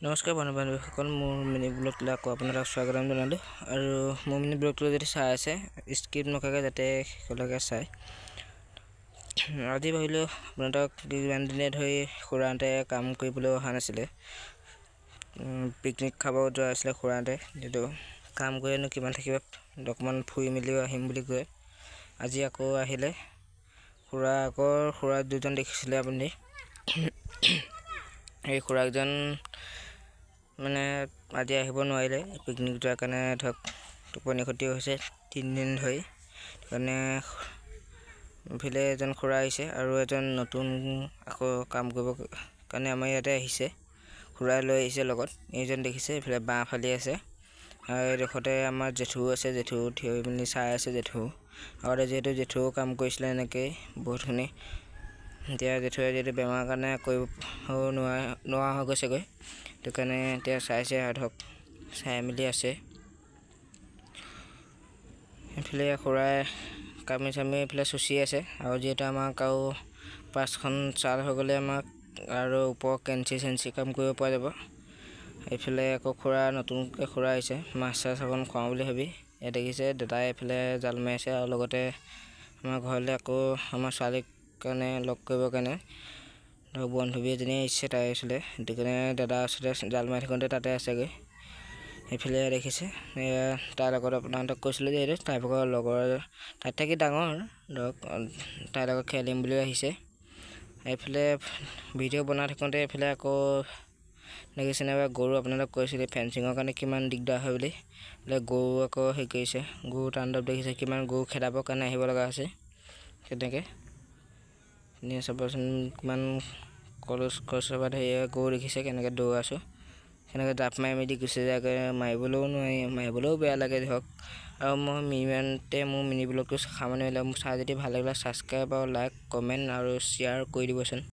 নমস্কাৰ বন্ধু-বান্ধৱীসকল, মোৰ মিনি ব্লগলৈ আকৌ আপোনালোকক স্বাগতম জনালোঁ। আৰু মোৰ মিনি ব্লগটো যদি চাই আছে স্কিপ নকৰাকৈ যাতে শেষলৈকে চায়। আজি ভাবিলোঁ আপোনালোকক কিমান দিনে ধৰি খুৰাহঁতে কাম কৰিবলৈ অহা নাছিলে, পিকনিক খাব যোৱা আছিলে খুৰাহঁতে। যিটো কাম কৰিনো কিমান থাকিব, অকণমান ফুৰি মেলিও আহিম বুলি কয় আজি আকৌ আহিলে। খুৰা দুজন দেখিছিলে আপুনি। এই খুৰাকজন মানে আজি আহিব নোৱাৰিলে পিকনিক যোৱাৰ কাৰণে। ধৰক টোপনি ক্ষতি হৈছে 3 দিন ধৰি। সেইকাৰণে ইফালে এজন খুৰা আহিছে আৰু এজন নতুন আকৌ কাম কৰিব কাৰণে আমাৰ ইয়াতে আহিছে। খুৰাই লৈ আহিছে লগত। এইজন দেখিছে এইফালে বাঁহ ফালি আছে। আৰু এইডোখৰতে আমাৰ জেঠু আছে, জেঠু থিয় হৈ পিনি চাই আছে। জেঠু আগতে যিহেতু জেঠুও কাম কৰিছিলে এনেকৈ বহুতখিনি। এতিয়া জেঠুৱে যিহেতু বেমাৰৰ কাৰণে কৰিব নোৱাৰা হৈ গৈছেগৈ, সেইটো কাৰণে এতিয়া চাইছে আৰু ধৰক চাই মেলি আছে। এইফালে খুৰাই কামি চামি এইফালে চুচি আছে। আৰু যিহেতু আমাক আৰু 5খন চাল হৈ গ'লে আমাক আৰু ওপৰ কেঞ্চি কাম কৰিব পৰা যাব। এইফালে আকৌ নতুনকৈ খুৰা আহিছে, মাছ চাছ অকণ খুৱাওঁ বুলি ভাবি। ইয়াত দেখিছে দাদাই এইফালে জাল মাৰিছে। আৰু লগতে আমাৰ ঘৰলৈ আকৌ আমাৰ ছোৱালীক কাৰণে লগ কৰিবৰ কাৰণে ধৰক বান্ধৱী এজনী আহিছে, তাই আছিলে। সেইটো কাৰণে দাদা ওচৰতে জাল মাৰি থাকোঁতে তাতে আছেগৈ। এইফালে দেখিছে তাইৰ লগত আপোনালোকক কৈছিলোঁ যে এইটো তাইৰ ভাগৰ লগৰ, তাইত থাকি ডাঙৰ ধৰক, তাইৰ লগত খেলিম বুলি আহিছে। এইফালে ভিডিঅ' বনাই থাকোঁতে এইফালে আকৌ দেখিছে নাইবা গৰু, আপোনালোকক কৈছিলে ফেঞ্চিঙৰ কাৰণে কিমান দিগদাৰ হয় বুলি। বোলে গৰু আকৌ হেৰি কৰিছে, গৰু তাণ্ডৱ দেখিছে, কিমান গৰু খেদাবৰ কাৰণে আহিব লগা হৈছে। তেনেকৈ চাবচোন কিমান কলচৰ ধৰি গৰু দেখিছে কেনেকৈ দৌৰাইছোঁ, কেনেকৈ জাপ মাৰি মেলি গুচি যায়গৈ। মাৰিবলৈও নোৱাৰি, মাৰিবলৈও বেয়া লাগে ধৰক। আৰু মই ইমানতে মোৰ মিনি ব্লগটো সামৰণি মাৰিলোঁ। মোৰ চাই যদি ভাল লাগিলে ছাবস্ক্ৰাইব আৰু লাইক কমেণ্ট আৰু শ্বেয়াৰ কৰি দিবচোন।